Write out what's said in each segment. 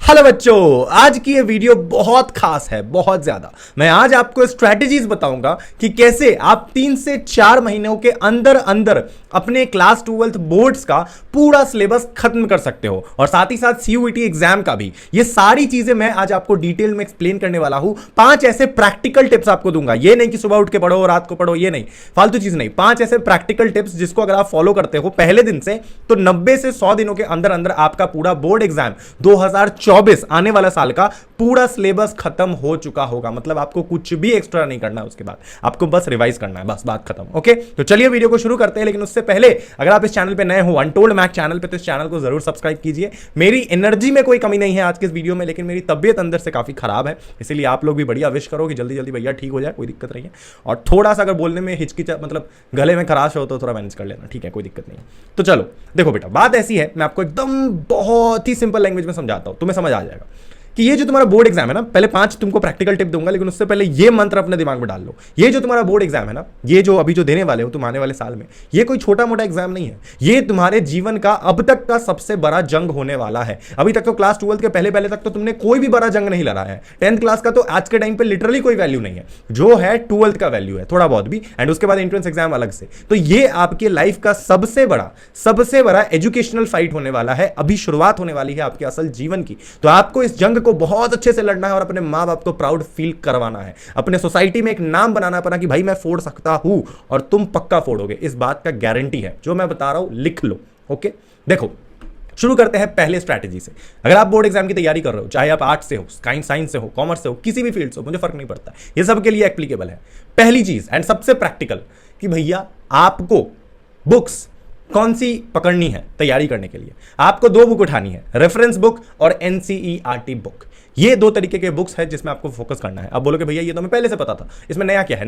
Hello बच्चों, आज की ये वीडियो बहुत खास है, बहुत ज्यादा। मैं आज आपको स्ट्रैटेजीज बताऊंगा कि कैसे आप 3 से 4 महीनों के अंदर अंदर अपने क्लास 12th बोर्ड्स का पूरा सिलेबस खत्म कर सकते हो और साथ ही साथ सीयूईटी एग्जाम का भी। ये सारी चीजें मैं आज आपको डिटेल में एक्सप्लेन करने वाला हूं। 5 ऐसे प्रैक्टिकल टिप्स आपको दूंगा। ये नहीं कि सुबह उठ के पढ़ो, रात को पढ़ो, ये नहीं, फालतू चीज नहीं। 5 ऐसे प्रैक्टिकल टिप्स जिसको अगर आप फॉलो करते हो पहले दिन से तो 90 से 100 दिनों के अंदर अंदर आपका पूरा बोर्ड एग्जाम 2024 आने वाला साल का पूरा सिलेबस खत्म हो चुका होगा। मतलब आपको कुछ भी एक्स्ट्रा नहीं करना है, उसके बाद आपको बस रिवाइज करना है, बस बात खत्म। ओके, तो चलिए वीडियो को शुरू करते हैं। लेकिन उससे पहले अगर आप इस चैनल पे नए हो, अनटोल्ड मैथ चैनल पे, तो इस चैनल को जरूर सब्सक्राइब कीजिए। मेरी एनर्जी में कोई कमी नहीं है आज के इस वीडियो में, लेकिन मेरी तबियत अंदर से काफी खराब है, इसीलिए आप लोग भी बढ़िया विश करो कि जल्दी जल्दी भैया ठीक हो जाए, कोई दिक्कत नहीं है। और थोड़ा सा अगर बोलने में हिचकिचा, मतलब गले में खराश हो तो थोड़ा मैनेज कर लेना, ठीक है, कोई दिक्कत नहीं है। तो चलो देखो बेटा, बात ऐसी है, मैं आपको एकदम बहुत ही सिंपल लैंग्वेज में समझाता हूं, तुम्हें समझ आ जाएगा कि ये जो तुम्हारा बोर्ड एग्जाम है ना, पहले 5 तुमको प्रैक्टिकल टिप दूंगा, लेकिन उससे पहले ये मंत्र अपने दिमाग में डाल लो। ये जो तुम्हारा बोर्ड एग्जाम है ना, ये जो अभी जो देने वाले हो तुम आने वाले साल में, ये कोई छोटा मोटा एग्जाम नहीं है। ये तुम्हारे जीवन का अब तक का सबसे बड़ा जंग होने वाला है। अभी तक तो क्लास 12 के पहले पहले तक तो तुमने कोई भी बड़ा जंग नहीं लड़ा है। 10th क्लास का तो आज के टाइम पे लिटरली कोई वैल्यू नहीं है, जो है 12th का वैल्यू है थोड़ा बहुत भी, एंड उसके बाद एंट्रेंस एग्जाम अलग से। तो ये आपके लाइफ का सबसे बड़ा एजुकेशनल फाइट होने वाला है। अभी शुरुआत होने वाली है आपके असल जीवन की। तो आपको इस जंग को बहुत अच्छे से लड़ना है और अपने मां बाप को प्राउड फील करवाना है। अपने सोसाइटी में एक नाम बनाना है अपना कि भाई मैं फोड़ सकता हूं, और तुम पक्का फोड़ोगे, इस बात का गारंटी है। जो मैं बता रहा हूं लिख लो। ओके, देखो शुरू करते हैं पहले स्ट्रैटेजी से। अगर आप बोर्ड एग्जाम की तैयारी कर रहे हो, चाहे आप आर्ट्स से हो, साइंस से हो, कॉमर्स से हो, किसी भी फील्ड से हो, मुझे फर्क नहीं पड़ता, ये सबके लिए एप्लीकेबल है। पहली चीज एंड सबसे प्रैक्टिकल कि भैया आपको बुक्स कौन सी पकड़नी है तैयारी करने के लिए। आपको 2 बुक उठानी है, रेफरेंस बुक और एनसीईआरटी बुक। ये 2 तरीके के बुक्स है जिसमें आपको फोकस करना है। अब बोलोगे भैया ये तो हमें पहले से पता था, इसमें नया क्या है?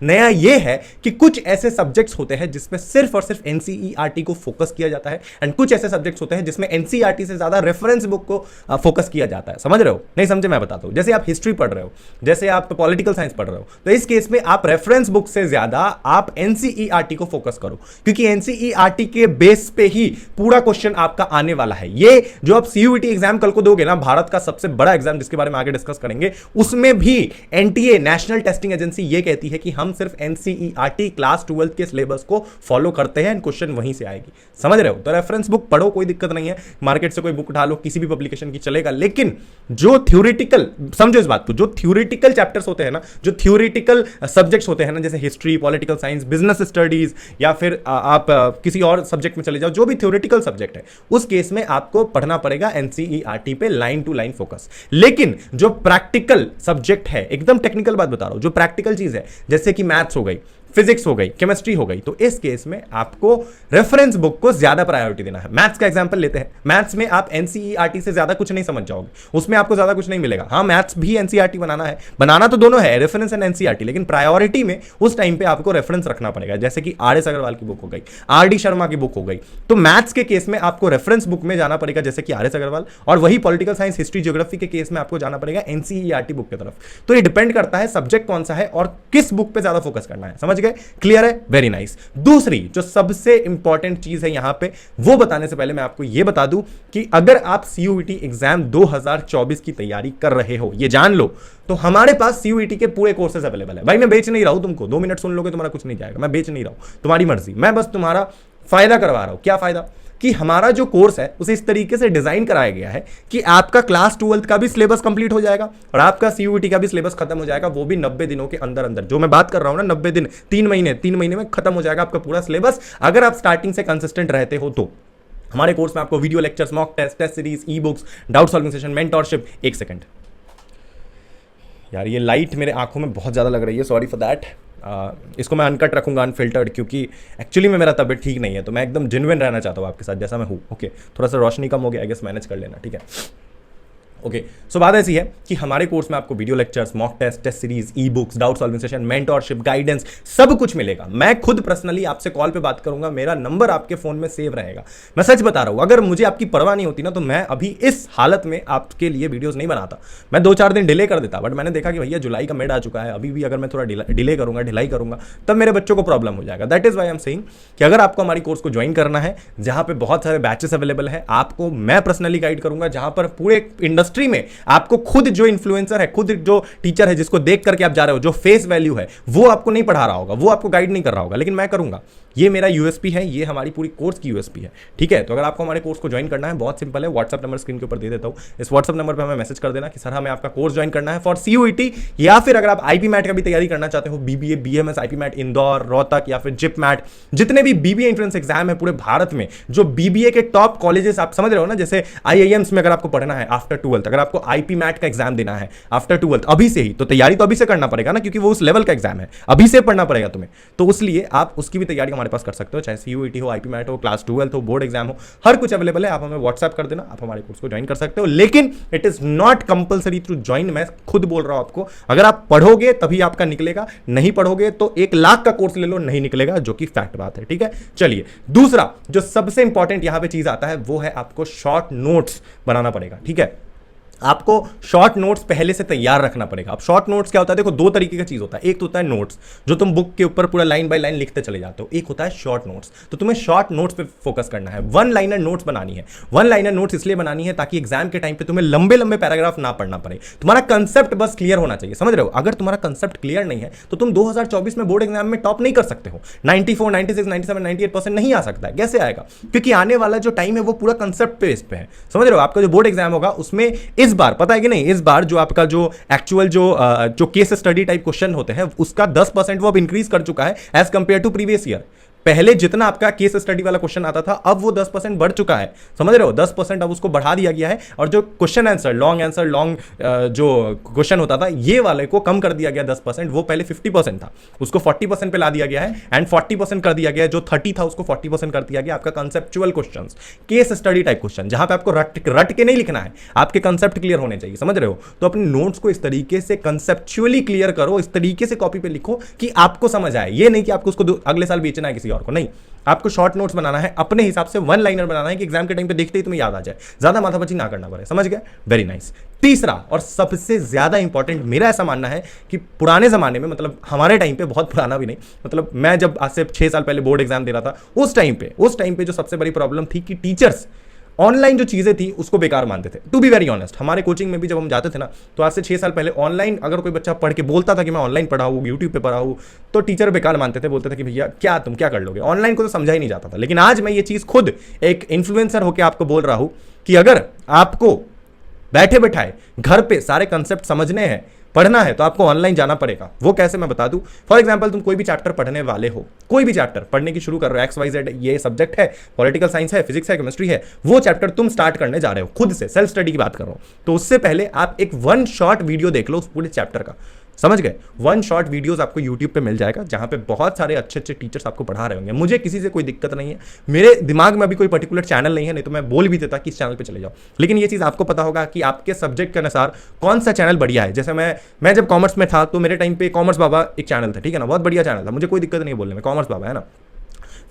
नया ये है कि कुछ ऐसे सब्जेक्ट्स होते हैं जिसमें सिर्फ और सिर्फ एनसीईआरटी को फोकस किया जाता है, एंड कुछ ऐसे सब्जेक्ट्स होते हैं जिसमें एनसीईआरटी से ज्यादा रेफरेंस बुक को फोकस किया जाता है। समझ रहे हो? नहीं समझे मैं बताता हूं। जैसे आप हिस्ट्री पढ़ रहे हो, जैसे आप पॉलिटिकल साइंस पढ़ रहे हो, तो इस केस में आप रेफरेंस बुक से ज्यादा आप एनसीईआरटी को फोकस करो, क्योंकि एनसीईआरटी के बेस पे ही पूरा क्वेश्चन आपका आने वाला है। ये जो आप सीयूईटी एग्जाम कल को दोगे ना, भारत का सबसे बड़ा एग्जाम जिसके बारे में आगे डिस्कस करेंगे, उसमें भी एनटीए नेशनल टेस्टिंग एजेंसी ये कहती है कि हम सिर्फ एनसीईआरटी क्लास 12 के सिलेबस को फॉलो करते हैं, क्वेश्चन वहीं से आएगी। समझ रहे हो? तो रेफरेंस बुक पढ़ो, कोई दिक्कत नहीं है, मार्केट से कोई बुक उठा लो, किसी भी पब्लिकेशन की चलेगा। लेकिन जो थ्योरेटिकल, समझो इस बात को, जो थ्योरेटिकल चैप्टर्स होते हैं ना, जो थ्योरेटिकल सब्जेक्ट्स होते हैं ना, जैसे history, political science, business studies, या फिर आप किसी और सब्जेक्ट में चले जाओ, जो भी थ्योरेटिकल सब्जेक्ट है, उस केस में आपको पढ़ना पड़ेगा एनसीईआरटी पे लाइन टू लाइन फोकस। लेकिन जो प्रैक्टिकल सब्जेक्ट है, एकदम टेक्निकल बात बता रहा हूं, जो प्रैक्टिकल चीज है, जैसे कि मैथ्स हो गई, फिजिक्स हो गई, केमिस्ट्री हो गई, तो इस केस में आपको रेफरेंस बुक को ज्यादा प्रायोरिटी देना है। मैथ्स का एग्जांपल लेते हैं। मैथ्स में आप एनसीईआरटी से ज्यादा कुछ नहीं समझ जाओगे, उसमें आपको ज्यादा कुछ नहीं मिलेगा। हाँ, मैथ्स भी एनसीईआरटी बनाना है, बनाना तो दोनों है, रेफरेंस एंड एनसीईआरटी, लेकिन प्रायोरिटी में उस टाइम पे आपको रेफरेंस रखना पड़ेगा। जैसे कि आर.एस. अग्रवाल की बुक हो गई, आर.डी. शर्मा की बुक हो गई। तो मैथ्स के केस में आपको रेफरेंस बुक में जाना पड़ेगा, जैसे कि आर.एस. अग्रवाल, और वही पॉलिटिकल साइंस, हिस्ट्री, ज्योग्राफी के केस में आपको जाना पड़ेगा एनसीईआरटी बुक की तरफ। तो ये डिपेंड करता है सब्जेक्ट कौन सा है और किस बुक पे ज्यादा फोकस करना है। समझ गए? क्लियर है? Very nice. दूसरी जो सबसे इंपॉर्टेंट चीज है यहां पे, वो बताने से पहले मैं आपको यह बता दूं कि अगर आप सीयूईटी एग्जाम 2024 की तैयारी कर रहे हो, ये जान लो, तो हमारे पास सीयूईटी के पूरे कोर्सेज अवेलेबल है। भाई मैं बेच नहीं रहा हूं तुमको, 2 मिनट सुन लोगे तुम्हारा कुछ नहीं जाएगा, मैं बेच नहीं रहा हूं, तुम्हारी मर्जी, मैं बस तुम्हारा फायदा करवा रहा हूं। क्या फायदा? कि हमारा जो कोर्स है उसे इस तरीके से डिजाइन कराया गया है कि आपका क्लास 12 का भी सिलेबस कंप्लीट हो जाएगा और आपका सीयूईटी का भी सिलेबस खत्म हो जाएगा, वो भी 90 दिनों के अंदर अंदर। जो मैं बात कर रहा हूं ना, 90 दिन, 3 महीने में खत्म हो जाएगा आपका पूरा सिलेबस, अगर आप स्टार्टिंग से कंसिस्टेंट रहते हो तो। हमारे कोर्स में आपको video lectures, mock test, test series, e books, doubt solving session, mentorship. एक सेकंड यार, ये लाइट मेरे आंखों में बहुत ज़्यादा लग रही है, सॉरी फॉर दैट। इसको मैं अनकट रखूंगा, अनफिल्टर्ड, क्योंकि एक्चुअली में मेरा तबीयत ठीक नहीं है, तो मैं एकदम जेन्युइन रहना चाहता हूँ आपके साथ जैसा मैं हूँ। ओके, थोड़ा सा रोशनी कम हो गया, आई गेस मैनेज कर लेना, ठीक है। ओके सो बात ऐसी है कि हमारे कोर्स में आपको video lectures, mock test, test series, e books, doubt solving session, mentorship, guidance, सब कुछ मिलेगा। मैं खुद पर्सनली आपसे कॉल पे बात करूंगा, मेरा नंबर आपके फोन में सेव रहेगा। मैं सच बता रहा हूं, अगर मुझे आपकी परवाह नहीं होती ना तो मैं अभी इस हालत में आपके लिए वीडियोस नहीं बनाता। मैं 2-4 दिन डिले कर देता, बट मैंने देखा कि भैया जुलाई का मिड आ चुका है, अभी भी अगर मैं थोड़ा डिले करूंगा, ढिलाई करूंगा, तब मेरे बच्चों को प्रॉब्लम हो जाएगा। That is why I am saying कि अगर आपको हमारी कोर्स को ज्वाइन करना है, जहां पे बहुत सारे बैचेस अवेलेबल है, आपको मैं पर्सनली गाइड करूंगा, जहां पर पूरे इंडस्ट्री में आपको खुद जो इन्फ्लुएंसर है, खुद जो टीचर है जिसको देख करके आप जा रहे हो, जो फेस वैल्यू है, वो आपको नहीं पढ़ा रहा होगा, वो आपको गाइड नहीं कर रहा होगा, लेकिन मैं करूंगा। ये मेरा यूएसपी है, ये हमारी पूरी कोर्स की यूएसपी है, ठीक है। तो अगर आपको हमारे कोर्स को ज्वाइन करना है, बहुत सिंपल है, व्हाट्सएप नंबर स्क्रीन के ऊपर दे देता हूं, इस व्हाट्सएप नंबर पर हमें मैसेज कर देना कि सर हमें आपका कोर्स ज्वाइन करना है फॉर सीयूईटी, या फिर अगर आप आईपी मैट का भी तैयारी करना चाहते हो, BBA, BMS, IPMAT Indore, Rohtak या फिर जिप मैट, जितने भी बीबीए एंट्रेंस एग्जाम है पूरे भारत में, जो बीबीए के टॉप कॉलेजेस आप समझ रहे हो ना, जैसे आईआईएम्स में अगर आपको पढ़ना है आफ्टर 12th, अगर आपको आईपी मैट का एग्जाम देना है आफ्टर 12th अभी से ही, तो तैयारी तो अभी से करना पड़ेगा ना, क्योंकि वो उस लेवल का एग्जाम है, अभी से पढ़ना पड़ेगा तुम्हें। तो उसलिए आप उसकी भी तैयारी हमारे पास कर सकते हो, चाहे सीयूईटी हो, आईपी मैट हो, क्लास 12th हो, बोर्ड एग्जाम हो, हर कुछ अवेलेबल है। आप हमें व्हाट्सएप कर देना, आप हमारे कोर्स को ज्वाइन कर सकते हो, लेकिन it is not compulsory to join. मैं खुद बोल रहा हूं आपको, अगर आप पढ़ोगे तभी आपका निकलेगा, नहीं पढ़ोगे तो 1 लाख का कोर्स ले लो, नहीं निकलेगा, जो कि फैक्ट बात है, ठीक है। चलिए, दूसरा जो सबसे इंपॉर्टेंट यहां पे चीज आता है वो है आपको शॉर्ट नोट्स बनाना पड़ेगा, ठीक है। आपको शॉर्ट नोट्स पहले से तैयार रखना पड़ेगा। अब शॉर्ट नोट्स क्या होता है, देखो 2 तरीके का चीज होता है। एक तो होता है नोट्स, जो तुम बुक के ऊपर पूरा लाइन बाय लाइन लिखते चले जाते हो, एक होता है शॉर्ट नोट्स। तो तुम्हें शॉर्ट नोट्स पे फोकस करना है, 1 लाइनर नोट्स बनानी है। 1 लाइनर नोट्स इसलिए बनानी है ताकि एग्जाम के टाइम पे तुम्हें लंबे लंबे पैराग्राफ ना पढ़ना पड़े, तुम्हारा कंसेप्ट बस क्लियर होना चाहिए, समझ रहे हो। अगर तुम्हारा कंसेप्ट क्लियर नहीं है तो तुम 2024 में बोर्ड एग्जाम में टॉप नहीं कर सकते हो। 94, 96, 97, 98% नहीं आ सकता है। कैसे आएगा? क्योंकि आने वाला जो टाइम है वो पूरा कंसेप्ट बेस पे है, समझ रहे हो। आपका जो बोर्ड एग्जाम होगा उसमें इस बार, पता है कि नहीं, इस बार जो आपका जो एक्चुअल जो केस स्टडी टाइप क्वेश्चन होते हैं उसका 10% वो अब इंक्रीज कर चुका है as compare to previous year. पहले जितना आपका केस स्टडी वाला क्वेश्चन आता था, अब वो 10% बढ़ चुका है, समझ रहे हो। 10% अब उसको बढ़ा दिया गया है, और जो क्वेश्चन आंसर लॉन्ग जो क्वेश्चन होता था, ये वाले को कम कर दिया गया 10%। वो पहले 50% था, उसको 40% पे ला दिया गया है, एंड 40% कर दिया गया, जो 30 था उसको 40% कर दिया गया। आपका conceptual question, case study type question, जहां पे आपको रट के नहीं लिखना है, आपके कंसेप्ट क्लियर होने चाहिए, समझ रहे हो। तो अपने नोट्स को इस तरीके से कंसेप्चुअली क्लियर करो, इस तरीके से कॉपी पे लिखो कि आपको समझ आए। ये नहीं कि आपको उसको अगले साल बेचना है किसी को, नहीं। आपको शॉर्ट नोट्स बनाना है, अपने हिसाब से 1 लाइनर बनाना है कि एग्जाम के टाइम पे देखते ही तुम्हें याद आ जाए, ज्यादा माथापच्ची ना करना पड़े, समझ गए। Very nice. तीसरा और सबसे ज्यादा इंपॉर्टेंट मेरा ऐसा मानना है कि पुराने जमाने में, मतलब हमारे टाइम पे, बहुत पुराना भी नहीं, मतलब मैं जब आज से 6 साल पहले बोर्ड एग्जाम दे रहा था, उस टाइम पे जो सबसे बड़ी प्रॉब्लम थी कि टीचर्स ऑनलाइन जो चीजें थी उसको बेकार मानते थे। टू बी वेरी ऑनेस्ट, हमारे कोचिंग में भी जब हम जाते थे ना, तो आज से 6 साल पहले ऑनलाइन अगर कोई बच्चा पढ़ के बोलता था कि मैं ऑनलाइन पढ़ा हूँ, यूट्यूब पे पढ़ा हूँ, तो टीचर बेकार मानते थे, बोलते थे कि भैया तुम क्या कर लोगे, ऑनलाइन को तो समझा ही नहीं जाता था। लेकिन आज मैं ये चीज खुद एक इन्फ्लुएंसर होकर आपको बोल रहा हूं कि अगर आपको बैठे बैठाए घर पे सारे कंसेप्ट समझने हैं, पढ़ना है, तो आपको ऑनलाइन जाना पड़ेगा। वो कैसे, मैं बता दूं। फॉर एग्जांपल, तुम कोई भी चैप्टर पढ़ने वाले हो, कोई भी चैप्टर पढ़ने की शुरू कर रहे हो, XYZ ये सब्जेक्ट है, पॉलिटिकल साइंस है, फिजिक्स है, केमिस्ट्री है, वो चैप्टर तुम स्टार्ट करने जा रहे हो खुद से, सेल्फ स्टडी की बात कर रहा हूं, तो उससे पहले आप एक 1 शॉर्ट वीडियो देख लो उस पूरे चैप्टर का, समझ गए। 1 शॉर्ट वीडियोस आपको YouTube पे मिल जाएगा, जहां पे बहुत सारे अच्छे अच्छे टीचर्स आपको पढ़ा रहे होंगे। मुझे किसी से कोई दिक्कत नहीं है, मेरे दिमाग में अभी कोई पर्टिकुलर चैनल नहीं है, नहीं तो मैं बोल भी देता कि इस चैनल पे चले जाओ। लेकिन ये चीज़ आपको पता होगा कि आपके सब्जेक्ट के अनुसार कौन सा चैनल बढ़िया है। जैसे मैं जब कॉमर्स में था, तो मेरे टाइम पे कॉमर्स बाबा एक चैनल था, ठीक है ना, बहुत बढ़िया चैनल था, मुझे कोई दिक्कत नहीं बोलने में, कॉमर्स बाबा है ना।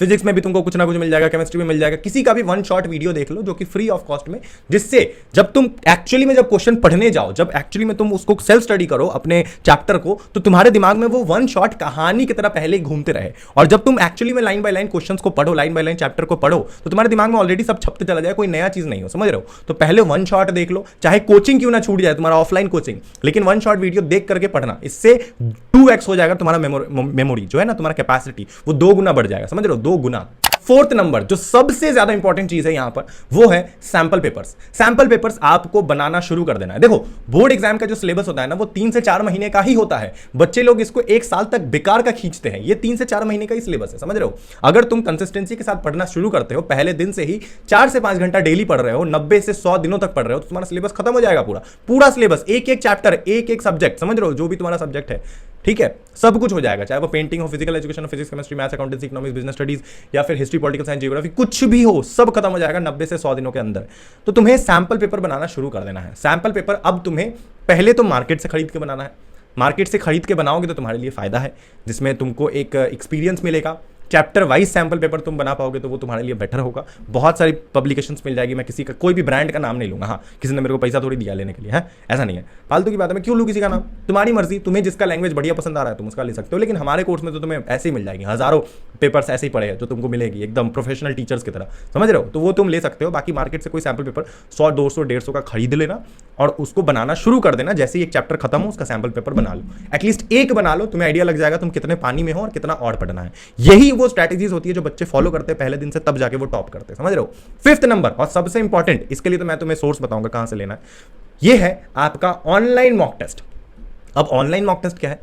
फिजिक्स में भी तुमको कुछ ना कुछ मिल जाएगा, केमिस्ट्री में मिल जाएगा, किसी का भी 1 शॉर्ट वीडियो देख लो जो कि फ्री ऑफ कॉस्ट में, जिससे जब तुम एक्चुअली में जब क्वेश्चन पढ़ने जाओ, जब एक्चुअली में तुम उसको सेल्फ स्टडी करो अपने चैप्टर को, तो तुम्हारे दिमाग में वो 1 शॉर्ट कहानी की तरह पहले ही घूमते रहे। और जब तुम एक्चुअली में लाइन बाय लाइन क्वेश्चंस को पढ़ो, लाइन बाय लाइन चैप्टर को पढ़ो, तो तुम्हारे दिमाग में ऑलरेडी सब छपते चला जाए, कोई नया चीज नहीं हो, समझ रहे हो। तो पहले 1 शॉर्ट देख लो, चाहे कोचिंग क्यों ना छूट जाए, तुम्हारा ऑफलाइन कोचिंग, लेकिन 1 शॉर्ट वीडियो देख करके पढ़ना, इससे 2x हो जाएगा तुम्हारा मेमोरी जो है ना, तुम्हारा कैपेसिटी वो 2 गुना बढ़ जाएगा, समझ रहे हो, 2 गुना। 4th नंबर जो सबसे ज्यादा इंपॉर्टेंट चीज है यहां पर, वो है सैंपल पेपर्स। सैंपल पेपर्स आपको बनाना शुरू कर देना है। देखो, बोर्ड एग्जाम का जो सिलेबस होता है ना, वो 3 से 4 महीने का ही होता है। बच्चे लोग इसको 1 साल तक बेकार का खींचते हैं। ये 3 से 4 महीने का ही सिलेबस है, समझ रहे हो। अगर तुम कंसिस्टेंसी के साथ पढ़ना शुरू करते हो, पहले दिन से ही 4 से 5 घंटा डेली पढ़ रहे हो, 90 से 100 दिनों तक पढ़ रहे हो, तो तुम्हारा सिलेबस खत्म हो जाएगा। पूरा सिलेबस, एक एक चैप्टर, एक एक सब्जेक्ट, समझ रहे हो, जो भी तुम्हारा सब्जेक्ट है, ठीक है, सब कुछ हो जाएगा, चाहे वो पेंटिंग हो, फिजिकल एजुकेशन हो, physics chemistry maths accountancy economics business studies या फिर हिस्ट्री पॉलिटिकल साइंस जियोग्राफी, कुछ भी हो सब खत्म हो जाएगा 90 से 100 दिनों के अंदर। तो तुम्हें सैंपल पेपर बनाना शुरू कर देना है। सैंपल पेपर अब तुम्हें पहले तो मार्केट से खरीद के बनाना है। मार्केट से खरीद के बनाओगे तो तुम्हारे लिए फायदा है, जिसमें तुमको एक एक्सपीरियंस मिलेगा। चैप्टर वाइज सैंपल पेपर तुम बना पाओगे तो वो तुम्हारे लिए बेटर होगा। बहुत सारी पब्लिकेशंस मिल जाएगी। मैं किसी का कोई भी ब्रांड का नाम नहीं लूंगा, हाँ, किसी ने मेरे को पैसा थोड़ी दिया लेने के लिए, है ऐसा नहीं है, फालतू की बात है। मैं क्यों लूँ किसी का नाम? तुम्हारी मर्जी, तुम्हें जिसका लैंग्वेज बढ़िया पसंद आ रहा है तुम उसका ले सकते हो। लेकिन हमारे कोर्स में तो तुम्हें ऐसे ही मिल जाएगी, हजारों पेपर्स ऐसे ही पड़े हैं जो तुमको मिलेगी एकदम प्रोफेशनल टीचर्स की तरह, समझ रहे हो? तो वो तुम ले सकते हो। बाकी मार्केट से कोई सैंपल पेपर 100, 200, 150 का खरीद लेना और उसको बनाना शुरू कर देना। जैसे ही एक चैप्टर खत्म हो उसका सैंपल पेपर बना लो, एटलीस्ट एक बना लो, तुम्हें आइडिया लग जाएगा तुम कितने पानी में हो और कितना और पढ़ना है। यही वो स्ट्रैटेजीज होती है जो बच्चे फॉलो करते हैं पहले दिन से, तब जाके वो टॉप करते हैं, समझ रहे हो? 5th नंबर और सबसे इंपॉर्टेंट, इसके लिए तो मैं तुम्हें सोर्स बताऊंगा कहां से लेना है, ये है आपका ऑनलाइन मॉक टेस्ट। अब ऑनलाइन मॉक टेस्ट क्या है?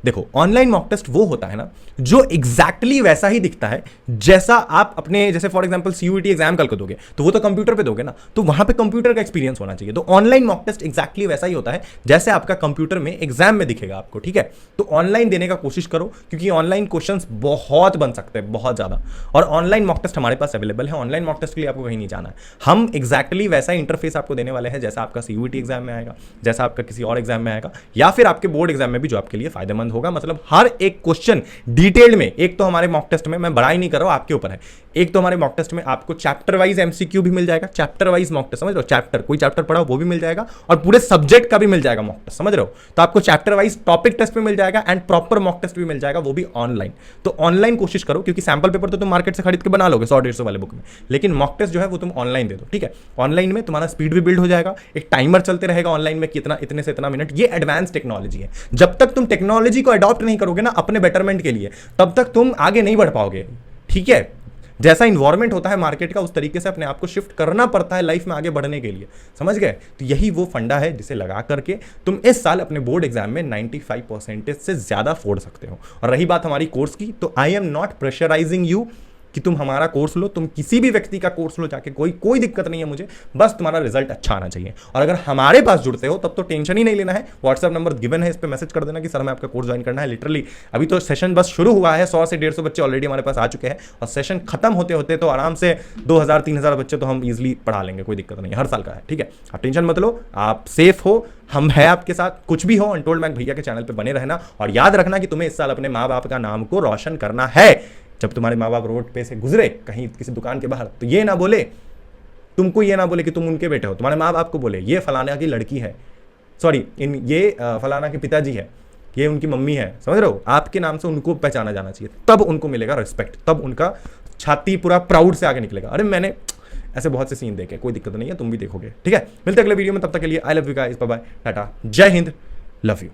देखो, ऑनलाइन मॉक टेस्ट वो होता है ना जो एग्जैक्टली वैसा ही दिखता है जैसा आप अपने, जैसे फॉर एग्जांपल सीयूईटी एग्जाम कल को दोगे तो वो तो कंप्यूटर पे दोगे ना, तो वहां पे कंप्यूटर का एक्सपीरियंस होना चाहिए। तो ऑनलाइन मॉक टेस्ट एग्जैक्टली वैसा ही होता है जैसे आपका कंप्यूटर में एग्जाम में दिखेगा आपको, ठीक है? तो ऑनलाइन देने का कोशिश करो, क्योंकि ऑनलाइन क्वेश्चंस बहुत बन सकते हैं, बहुत ज्यादा। और ऑनलाइन मॉक टेस्ट हमारे पास अवेलेबल है। ऑनलाइन मॉक टेस्ट के लिए आपको कहीं नहीं जाना है, हम एग्जैक्टली वैसा इंटरफेस आपको देने वाले हैं जैसा आपका सीयूईटी एग्जाम में आएगा, जैसा आपका किसी और एग्जाम में आएगा, या फिर आपके बोर्ड एग्जाम में भी, जो आपके लिए फायदेमंद होगा। मतलब हर एक क्वेश्चन डिटेल में, एक तो हमारे मॉक टेस्ट में, मैं बड़ाई नहीं कर रहा हूं, आपके ऊपर है, एक तो हमारे मॉक टेस्ट में आपको चैप्टर वाइज एमसीक्यू भी मिल जाएगा, चैप्टर वाइज मॉक टेस्ट, समझ रहे हो? चैप्टर, कोई चैप्टर पढ़ा वो भी मिल जाएगा, और पूरे सब्जेक्ट का भी मिल जाएगा मॉक टेस्ट, समझ रहे हो? तो आपको चैप्टर वाइज टॉपिक टेस्ट भी मिल जाएगा एंड प्रॉपर मॉक टेस्ट भी मिल जाएगा, वो भी ऑनलाइन। तो ऑनलाइन कोशिश करो, क्योंकि सैंपल पेपर तो तुम मार्केट से खरीद के बना लोगे 100-150 वाले बुक में, लेकिन मॉक टेस्ट जो है वो तुम ऑनलाइन दे दो, ठीक है? ऑनलाइन में तुम्हारा स्पीड भी बिल्ड हो जाएगा, एक टाइमर चलते रहेगा ऑनलाइन में, कितना इतने से इतना मिनट। ये एडवांस टेक्नोलॉजी है। जब तक तुम टेक्नोलॉजी को अडॉप्ट नहीं करोगे ना अपने बेटरमेंट के लिए, तब तक तुम आगे नहीं बढ़ पाओगे, ठीक है? जैसा इन्वायरमेंट होता है मार्केट का, उस तरीके से अपने आप को शिफ्ट करना पड़ता है लाइफ में आगे बढ़ने के लिए, समझ गए? तो यही वो फंडा है जिसे लगा करके तुम इस साल अपने बोर्ड एग्जाम में 95% से ज्यादा फोड़ सकते हो। और रही बात हमारी कोर्स की, तो I am not pressurising you कि तुम हमारा कोर्स लो, तुम किसी भी व्यक्ति का कोर्स लो जाके, कोई दिक्कत नहीं है मुझे, बस तुम्हारा रिजल्ट अच्छा आना चाहिए। और अगर हमारे पास जुड़ते हो तब तो टेंशन ही नहीं लेना है। व्हाट्सएप नंबर गिवन है, इस पर मैसेज कर देना कि सर मैं आपका कोर्स ज्वाइन करना है। लिटरली अभी तो सेशन बस शुरू हुआ है, 100 से 150 बच्चे ऑलरेडी हमारे पास आ चुके हैं, और सेशन खत्म होते होते तो आराम से 2000-3000 बच्चे तो हम ईजिली पढ़ा लेंगे, कोई दिक्कत नहीं है, हर साल का है, ठीक है? आप टेंशन मत लो, आप सेफ हो, हम हैं आपके साथ, कुछ भी हो अनटोल्ड मैक भैया के चैनल पे बने रहना। और याद रखना कि तुम्हें इस साल अपने माँ बाप का नाम को रोशन करना है। जब तुम्हारे माँ बाप रोड पे से गुजरे कहीं किसी दुकान के बाहर, तो ये ना बोले, तुमको ये ना बोले कि तुम उनके बेटे हो, तुम्हारे माँ बाप को बोले ये फलाना की लड़की है, सॉरी ये फलाना के पिताजी है, ये उनकी मम्मी है, समझ रहे हो? आपके नाम से उनको पहचाना जाना चाहिए, तब उनको मिलेगा रिस्पेक्ट, तब उनका छाती पूरा प्राउड से आगे निकलेगा। अरे मैंने ऐसे बहुत से सीन देखे, कोई दिक्कत नहीं है, तुम भी देखोगे, ठीक है? मिलते अगले वीडियो में, तब तक के लिए I love you guys, bye bye, tata, जय हिंद, लव यू।